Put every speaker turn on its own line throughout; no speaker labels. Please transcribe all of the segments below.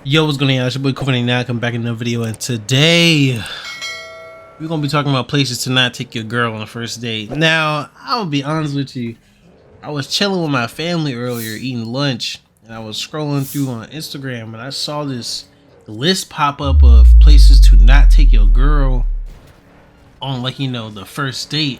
Yo, what's going on? It's your boy Kofi99 coming back in another video, and today we're gonna be talking about places to not take your girl on the first date. Now, I'll be honest with you, I was chilling with my family earlier eating lunch, and I was scrolling through on Instagram, and I saw this list pop up of places to not take your girl on, like, the first date.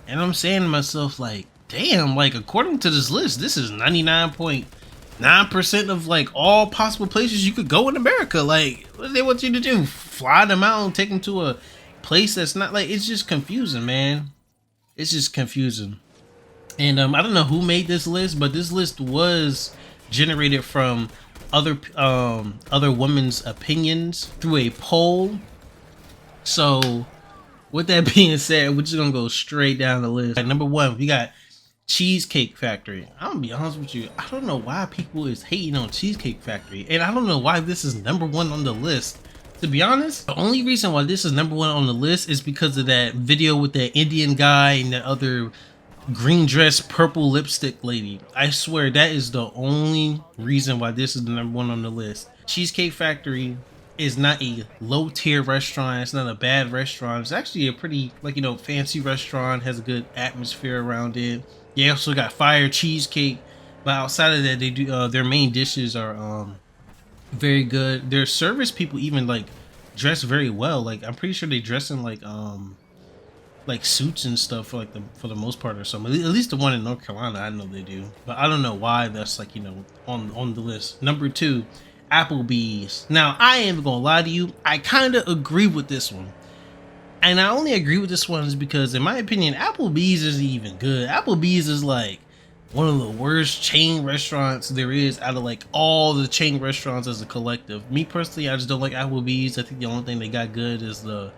And I'm saying to myself, like, damn, like, according to this list, this is 99.9% of like all possible places you could go in America. Like, what do they want you to do? Fly them out and take them to a place that's not, like, it's just confusing, man. It's just confusing. And I don't know who made this list, but this list was generated from other women's opinions through a poll. So with that being said, we're just gonna go straight down the list. Like, number one, we got Cheesecake Factory. I'm gonna be honest with you, I don't know why people is hating on Cheesecake Factory, and I don't know why this is number one on the list. To be honest, the only reason why this is number one on the list is because of that video with that Indian guy and that other green dress, purple lipstick lady. I swear that is the only reason why this is the number one on the list. Cheesecake Factory is not a low tier restaurant. It's not a bad restaurant. It's actually a pretty, like, fancy restaurant, has a good atmosphere around it. They also got fire cheesecake, but outside of that, they do their main dishes are very good. Their service people even like dress very well. Like, I'm pretty sure they dress in like suits and stuff for like for the most part or something. At least the one in North Carolina, I know they do. But I don't know why that's, like, on the list. Number two, Applebee's. Now, I ain't gonna lie to you, I kind of agree with this one. And I only agree with this one is because, in my opinion, Applebee's isn't even good. Applebee's is like one of the worst chain restaurants there is out of like all the chain restaurants as a collective. Me personally, I just don't like Applebee's. I think the only thing they got good is the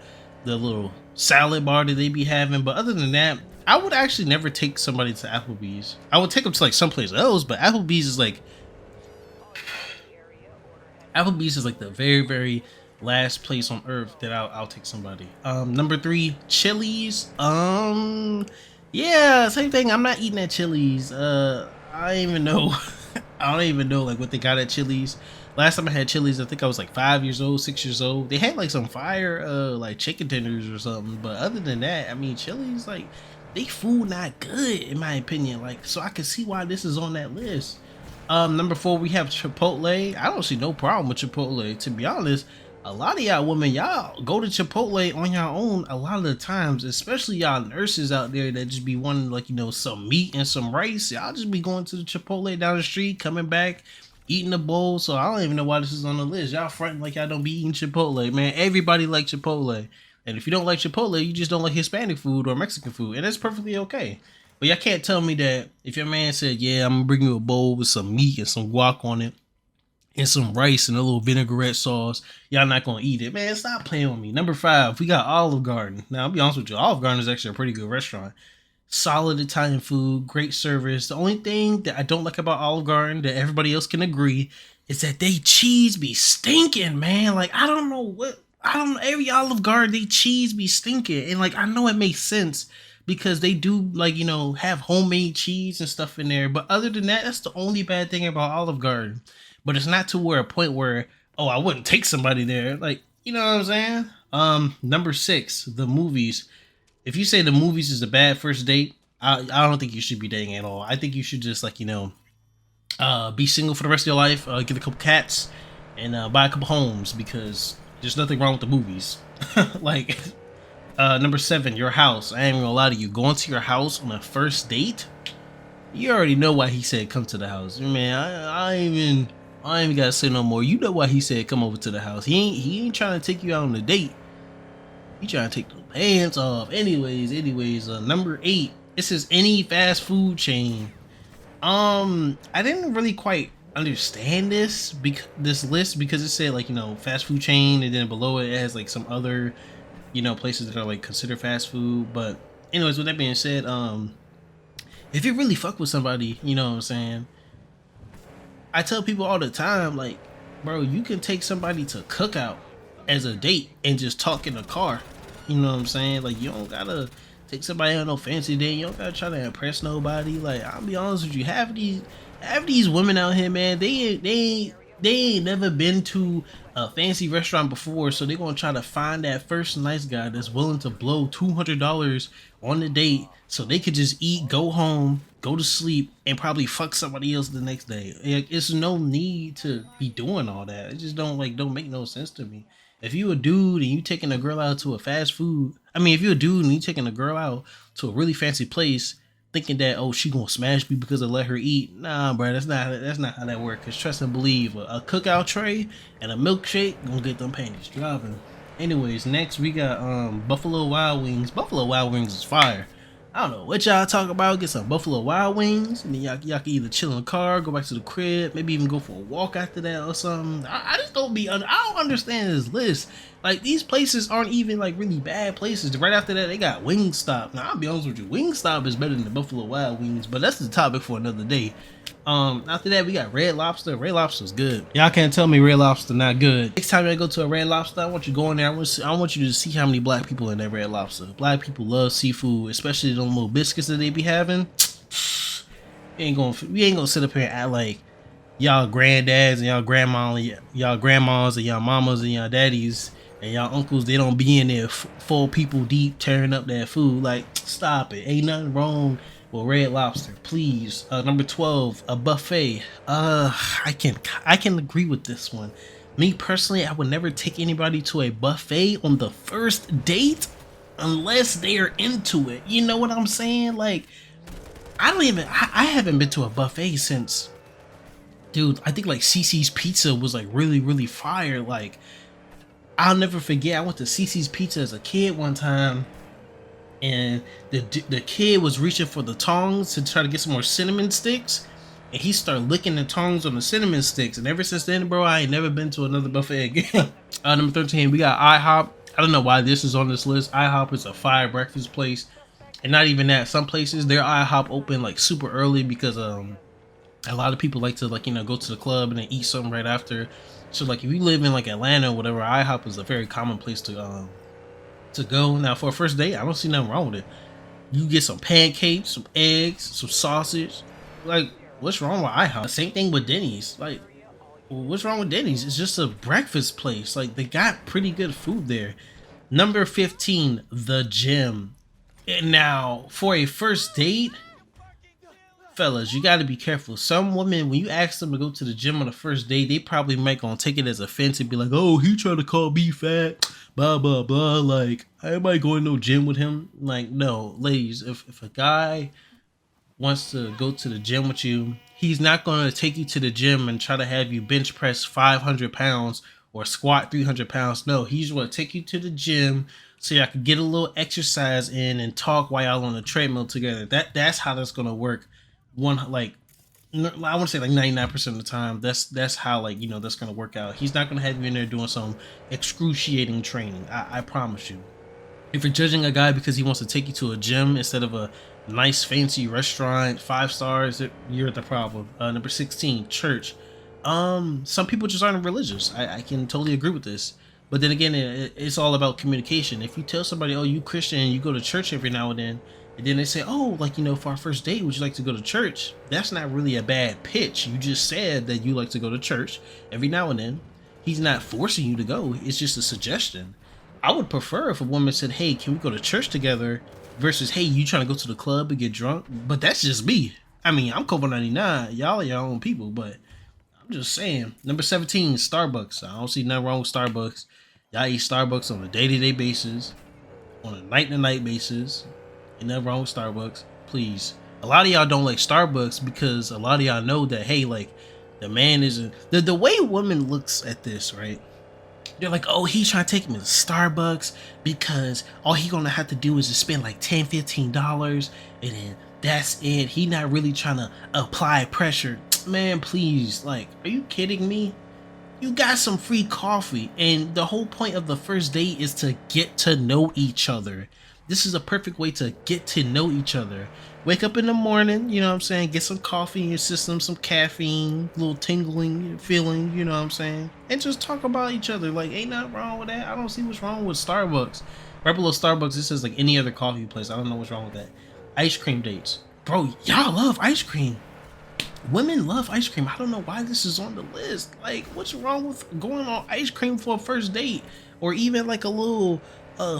little salad bar that they be having. But other than that, I would actually never take somebody to Applebee's. I would take them to like someplace else, but Applebee's is like the very, very last place on earth that I'll take somebody. Number three, Chili's. Yeah, same thing. I'm not eating at Chili's. I don't even know. I don't even know like what they got at Chili's. Last time I had Chili's, I think I was like 5 years old, 6 years old. They had like some fire like chicken tenders or something, but other than that, I mean, Chili's, like, they food not good in my opinion. Like, so I can see why this is on that list. Number four, we have Chipotle. I don't see no problem with Chipotle, to be honest. A lot of y'all women, y'all go to Chipotle on your own a lot of the times, especially y'all nurses out there that just be wanting, like, some meat and some rice. Y'all just be going to the Chipotle down the street, coming back, eating a bowl. So I don't even know why this is on the list. Y'all fronting like y'all don't be eating Chipotle, man. Everybody like Chipotle. And if you don't like Chipotle, you just don't like Hispanic food or Mexican food, and that's perfectly okay. But y'all can't tell me that if your man said, yeah, I'm gonna bring you a bowl with some meat and some guac on it and some rice and a little vinaigrette sauce, y'all not gonna eat it. Man, stop playing with me. Number five, we got Olive Garden. Now, I'll be honest with you, Olive Garden is actually a pretty good restaurant. Solid Italian food, great service. The only thing that I don't like about Olive Garden, that everybody else can agree, is that they cheese be stinking, man. Like, I don't know, every Olive Garden, they cheese be stinking. And, like, I know it makes sense because they do, like, have homemade cheese and stuff in there. But other than that, that's the only bad thing about Olive Garden. But it's not to where a point where, oh, I wouldn't take somebody there. Like, you know what I'm saying? Number six, the movies. If you say the movies is a bad first date, I don't think you should be dating at all. I think you should just, like, be single for the rest of your life, get a couple cats, and buy a couple homes, because there's nothing wrong with the movies. Like, number seven, your house. I ain't even gonna lie to you. Going to your house on a first date, you already know why he said come to the house. Man, I ain't even gotta say no more. You know why he said come over to the house. He ain't trying to take you out on a date. He trying to take the pants off. Anyways, number eight. This is any fast food chain. I didn't really quite understand this list because it said, like, fast food chain, and then below it has like some other places that are like considered fast food. But anyways, with that being said, if you really fuck with somebody, you know what I'm saying, I tell people all the time, like, bro, you can take somebody to Cookout as a date and just talk in the car. You know what I'm saying? Like, you don't gotta take somebody on no fancy date. You don't gotta try to impress nobody. Like, I'll be honest with you, half of these women out here, man, they ain't they ain't never been to a fancy restaurant before, so they're gonna try to find that first nice guy that's willing to blow $200 on the date so they could just eat, go home, go to sleep, and probably fuck somebody else the next day. Like, it's no need to be doing all that. It just don't make no sense to me. If you a dude and you taking a girl out to a fast food, I mean, if you a dude and you taking a girl out to a really fancy place, thinking that, oh, she gonna smash me because I let her eat. Nah, bro, that's not how that works. Cause trust and believe, a cookout tray and a milkshake gonna get them panties dropping. Anyways, next we got Buffalo Wild Wings. Buffalo Wild Wings is fire. I don't know what y'all talk about. Get some Buffalo Wild Wings, and then y'all can either chill in the car, go back to the crib, maybe even go for a walk after that or something. I just don't be. I don't understand this list. Like, these places aren't even like really bad places. Right after that, they got Wingstop. Now, I'll be honest with you, Wingstop is better than the Buffalo Wild Wings, but that's the topic for another day. After that, we got Red Lobster. Red Lobster's good. Y'all can't tell me Red Lobster not good. Next time I go to a Red Lobster, I want you to go in there. I want you to see how many black people in that Red Lobster. Black people love seafood, especially those little biscuits that they be having. We ain't gonna sit up here and act like y'all granddads and y'all grandmas and y'all mamas and y'all daddies and y'all uncles, they don't be in there full people deep tearing up that food. Like, stop it. Ain't nothing wrong with Red Lobster, please. Number 12, a buffet. I can agree with this one. Me personally, I would never take anybody to a buffet on the first date unless they're into it. You know what I'm saying? Like, I haven't been to a buffet since, dude, I think like CC's Pizza was like really, really fire. Like, I'll never forget, I went to CC's Pizza as a kid one time, and the kid was reaching for the tongs to try to get some more cinnamon sticks, and he started licking the tongs on the cinnamon sticks, and ever since then, bro, I ain't never been to another buffet again. Number 13, we got IHOP. I don't know why this is on this list. IHOP is a fire breakfast place, and not even that. Some places, their IHOP open like super early because a lot of people like to, like, you know, go to the club and then eat something right after. So like, if you live in like Atlanta or whatever, IHOP is a very common place to go. Now, for a first date, I don't see nothing wrong with it. You get some pancakes, some eggs, some sausage. Like, what's wrong with IHOP? Same thing with Denny's. Like, what's wrong with Denny's? It's just a breakfast place. Like, they got pretty good food there. Number 15, the gym. And now, for a first date, fellas, you got to be careful. Some women, when you ask them to go to the gym on the first date, they probably might gonna take it as offense and be like, oh, he trying to call me fat, blah blah blah. Like, I might go to no gym with him. Like, no, ladies, if a guy wants to go to the gym with you, he's not gonna take you to the gym and try to have you bench press 500 pounds or squat 300 pounds. No, he's gonna take you to the gym so y'all can get a little exercise in and talk while y'all on the treadmill together. That's how that's gonna work. I want to say like 99% of the time, that's how, like, you know, that's gonna work out. He's not gonna have you in there doing some excruciating training. I promise you. If you're judging a guy because he wants to take you to a gym instead of a nice fancy restaurant, 5 stars, you're the problem. Number 16, church. Some people just aren't religious. I can totally agree with this. But then again, it's all about communication. If you tell somebody, oh, you Christian, you go to church every now and then they say, oh, like, you know, for our first date, would you like to go to church? That's not really a bad pitch. You just said that you like to go to church every now and then. He's not forcing you to go. It's just a suggestion. I would prefer if a woman said, hey, can we go to church together? Versus, hey, you trying to go to the club and get drunk? But that's just me. I mean, I'm Cover 99. Y'all are your own people, but I'm just saying. Number 17, Starbucks. I don't see nothing wrong with Starbucks. Y'all eat Starbucks on a day-to-day basis, on a night-to-night basis. Ain't nothing wrong with Starbucks, please. A lot of y'all don't like Starbucks because a lot of y'all know that, hey, like, the man isn't the way woman looks at this, right? They're like, oh, he's trying to take me to Starbucks because all he gonna have to do is just spend like $10-15 and then that's it. He not really trying to apply pressure. Man, please, like, are you kidding me? You got some free coffee, and the whole point of the first date is to get to know each other. This is a perfect way to get to know each other. Wake up in the morning, you know what I'm saying? Get some coffee in your system, some caffeine, a little tingling feeling, you know what I'm saying? And just talk about each other. Like, ain't nothing wrong with that. I don't see what's wrong with Starbucks. Right below Starbucks, this is like any other coffee place. I don't know what's wrong with that. Ice cream dates. Bro, y'all love ice cream. Women love ice cream. I don't know why this is on the list. Like, what's wrong with going on ice cream for a first date, or even like a little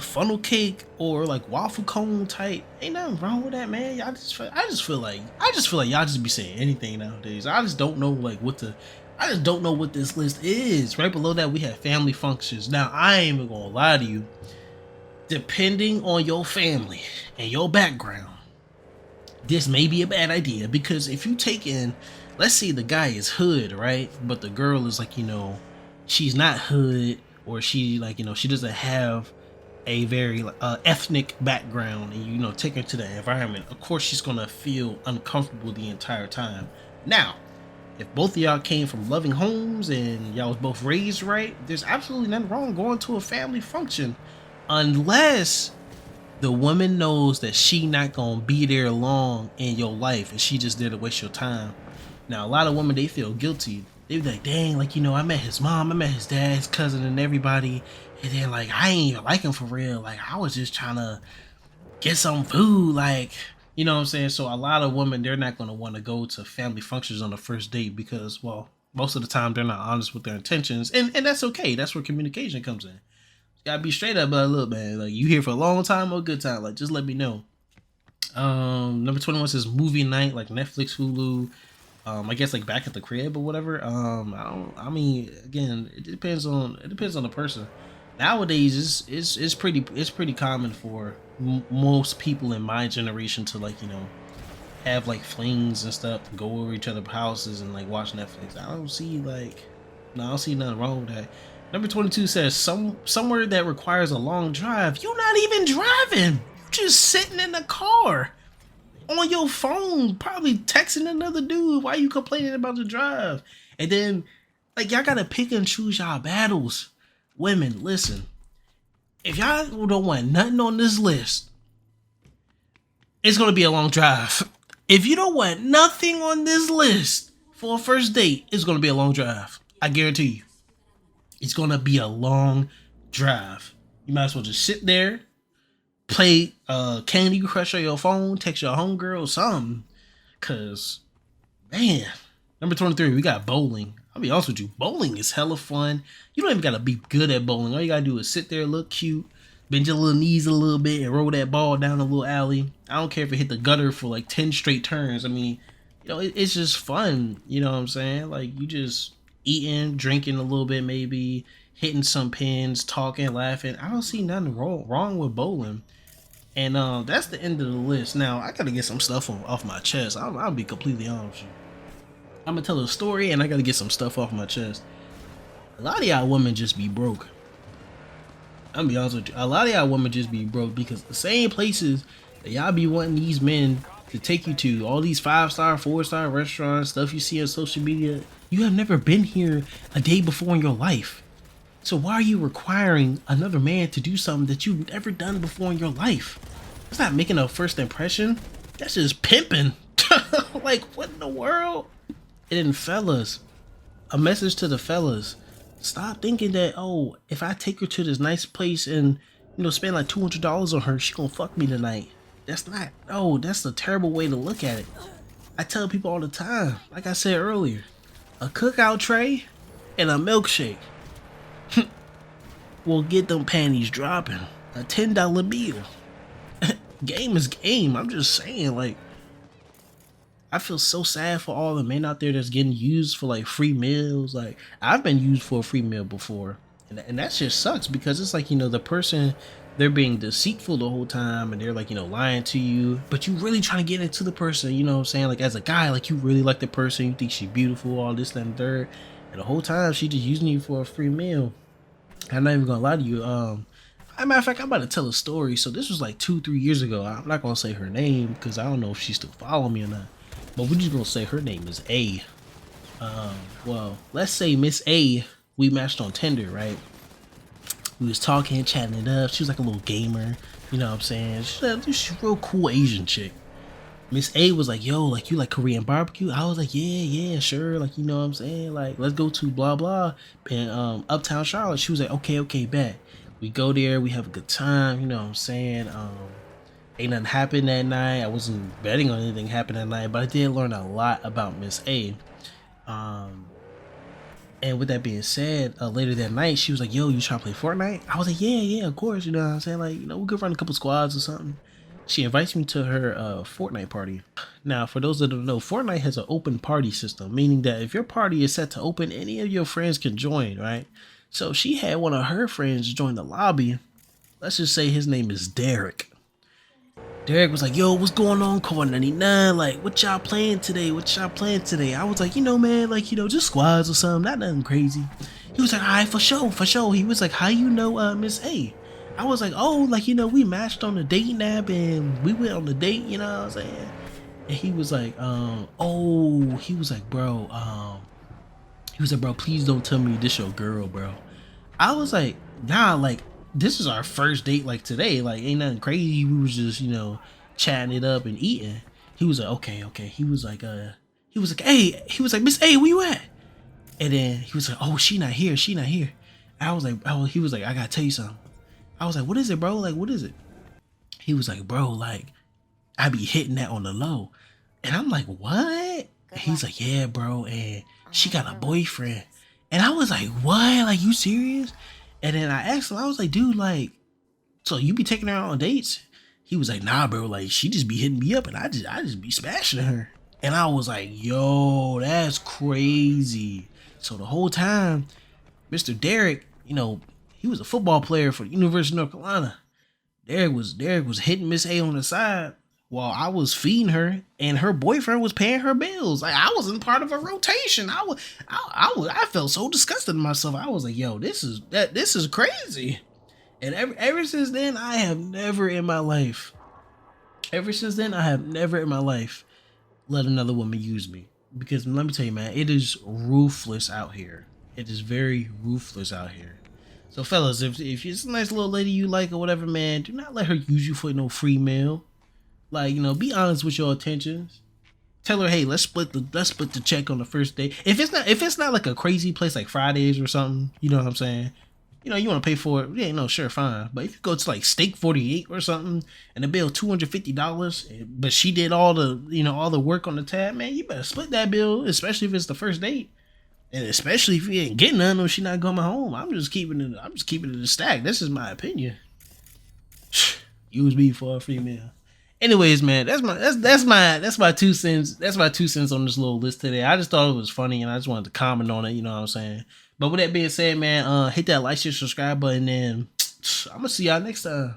funnel cake or like waffle cone type? Ain't nothing wrong with that, man. I just feel like y'all just be saying anything nowadays. I just don't know like what the. I just don't know what this list is. Right below that, we have family functions. Now, I ain't even gonna lie to you. Depending on your family and your background, this may be a bad idea, because if you take in, let's say the guy is hood, right, but the girl is like, she's not hood, or she like, she doesn't have a very ethnic background, and take her to the environment, of course she's gonna feel uncomfortable the entire time. Now, if both of y'all came from loving homes and y'all was both raised right, there's absolutely nothing wrong going to a family function, unless the woman knows that she not gonna be there long in your life and she just there to waste your time. Now, a lot of women, they feel guilty. They be like, dang, like, I met his mom, I met his dad, his cousin, and everybody, and then like I ain't even like him for real. Like, I was just trying to get some food, like, you know what I'm saying? So a lot of women, they're not gonna want to go to family functions on the first date because, well, most of the time they're not honest with their intentions, and that's okay. That's where communication comes in. Gotta be straight up about, look, man, like, you here for a long time or a good time, like, just let me know. Number 21 says movie night, like Netflix, Hulu, I guess like back at the crib or whatever. I mean, again, it depends on the person. Nowadays it's pretty common for most people in my generation to, like, have like flings and stuff, go over each other's houses and like watch Netflix. I don't see nothing wrong with that. Number 22 says somewhere that requires a long drive. You're not even driving. You just sitting in the car on your phone, probably texting another dude. Why you complaining about the drive? And then, like, y'all gotta pick and choose y'all battles. Women, listen. If y'all don't want nothing on this list, it's gonna be a long drive. If you don't want nothing on this list for a first date, it's gonna be a long drive. I guarantee you. It's gonna be a long drive. You might as well just sit there, play Candy Crush on your phone, text your homegirl, something. Cause, man. Number 23, we got bowling. I'll be honest with you, bowling is hella fun. You don't even gotta be good at bowling. All you gotta do is sit there, look cute, bend your little knees a little bit, and roll that ball down a little alley. I don't care if it hit the gutter for like 10 straight turns. I mean, it's just fun. You know what I'm saying? Like, you just eating, drinking a little bit, maybe hitting some pins, talking, laughing. I don't see nothing wrong with bowling. And that's the end of the list. Now, I gotta get some stuff off my chest. I'll be completely honest with you. I'm gonna tell a story, and I gotta get some stuff off my chest. A lot of y'all women just be broke. I'm gonna be honest with you. A lot of y'all women just be broke because the same places that y'all be wanting these men to take you to, all these 5-star, 4-star restaurants, stuff you see on social media, you have never been here a day before in your life. So why are you requiring another man to do something that you've never done before in your life? That's not making a first impression. That's just pimping. Like, what in the world? And then, fellas, a message to the fellas. Stop thinking that, oh, if I take her to this nice place and, spend like $200 on her, she gonna fuck me tonight. That's a terrible way to look at it. I tell people all the time, like I said earlier, a cookout tray and a milkshake will get them panties dropping. A $10 bill. Game is game. I'm just saying, like, I feel so sad for all the men out there that's getting used for like free meals. Like, I've been used for a free meal before, and that just sucks because it's like, the person, they're being deceitful the whole time, and they're like, lying to you, but you really trying to get into the person, you know what I'm saying? Like, as a guy, like, you really like the person, you think she's beautiful, all this, that, and third, and the whole time she just using you for a free meal. I'm not even gonna lie to you. As a matter of fact, I'm about to tell a story. So this was like 2-3 years ago. I'm not gonna say her name because I don't know if she's still following me or not. But we're just gonna say her name is A. Well, let's say Miss A, we matched on Tinder, right? We was talking, chatting it up. She was like a little gamer, you know what I'm saying? She's a real cool Asian chick. Miss A was like, yo, like, you like Korean barbecue? I was like, yeah, sure. Like, you know what I'm saying? Like, let's go to blah, blah. And Uptown Charlotte. She was like, okay, bet. We go there. We have a good time. You know what I'm saying? Ain't nothing happened that night. I wasn't betting on anything happened that night, but I did learn a lot about Miss A. Um, and with that being said, later that night, she was like, "Yo, you trying to play Fortnite?" I was like, "Yeah, yeah, of course." You know what I'm saying? Like, we could run a couple squads or something. She invites me to her Fortnite party. Now, for those that don't know, Fortnite has an open party system, meaning that if your party is set to open, any of your friends can join, right? So she had one of her friends join the lobby. Let's just say his name is Derek. Derek was like, "Yo, what's going on, Core 99? Like, what y'all playing today? What y'all playing today?" I was like, man, like, just squads or something, not nothing crazy. He was like, "All right, for sure, for sure." He was like, "How you know Miss A?" I was like, "Oh, like, we matched on the dating app and we went on the date, you know what I'm saying?" And he was like, oh, he was like, "Bro, please don't tell me this your girl, bro." I was like, "Nah, like, this is our first date, like, today. Like, ain't nothing crazy. We was just, chatting it up and eating." He was like, "Okay, okay." He was like, "Hey," he was like, "Miss A, where you at?" And then he was like, "Oh, she not here. She not here." I was like, "Oh," he was like, "I gotta tell you something." I was like, "What is it, bro? Like, what is it?" He was like, "Bro, like, I be hitting that on the low." And I'm like, "What?" He's like, "Yeah, bro, and she got a boyfriend." And I was like, "What? Like, you serious?" And then I asked him, I was like, "Dude, like, so you be taking her out on dates?" He was like, "Nah, bro, like, she just be hitting me up and I just be smashing her." And I was like, "Yo, that's crazy." So the whole time, Mr. Derek, he was a football player for the University of North Carolina. Derek was hitting Miss A on the side while I was feeding her, and her boyfriend was paying her bills. Like, I wasn't part of a rotation. I felt so disgusted in myself. I was like, "Yo, this is crazy." And ever since then, ever since then, I have never in my life let another woman use me. Because let me tell you, man, it is ruthless out here. It is very ruthless out here. So, fellas, if it's a nice little lady you like or whatever, man, do not let her use you for no free meal. Like, be honest with your intentions. Tell her, "Hey, let's split the check on the first day." If it's not like a crazy place like Fridays or something, you know what I'm saying? You want to pay for it, yeah, no, sure, fine. But if you go to like Steak 48 or something and the bill $250, but she did all the work on the tab, man, you better split that bill, especially if it's the first date. And especially if you ain't getting none or she not coming home. I'm just keeping it a stack. This is my opinion. Use me for a free meal. Anyways, man, that's my 2 cents. That's my 2 cents on this little list today. I just thought it was funny and I just wanted to comment on it, you know what I'm saying? But with that being said, man, hit that like, share, subscribe button, and I'm gonna see y'all next time.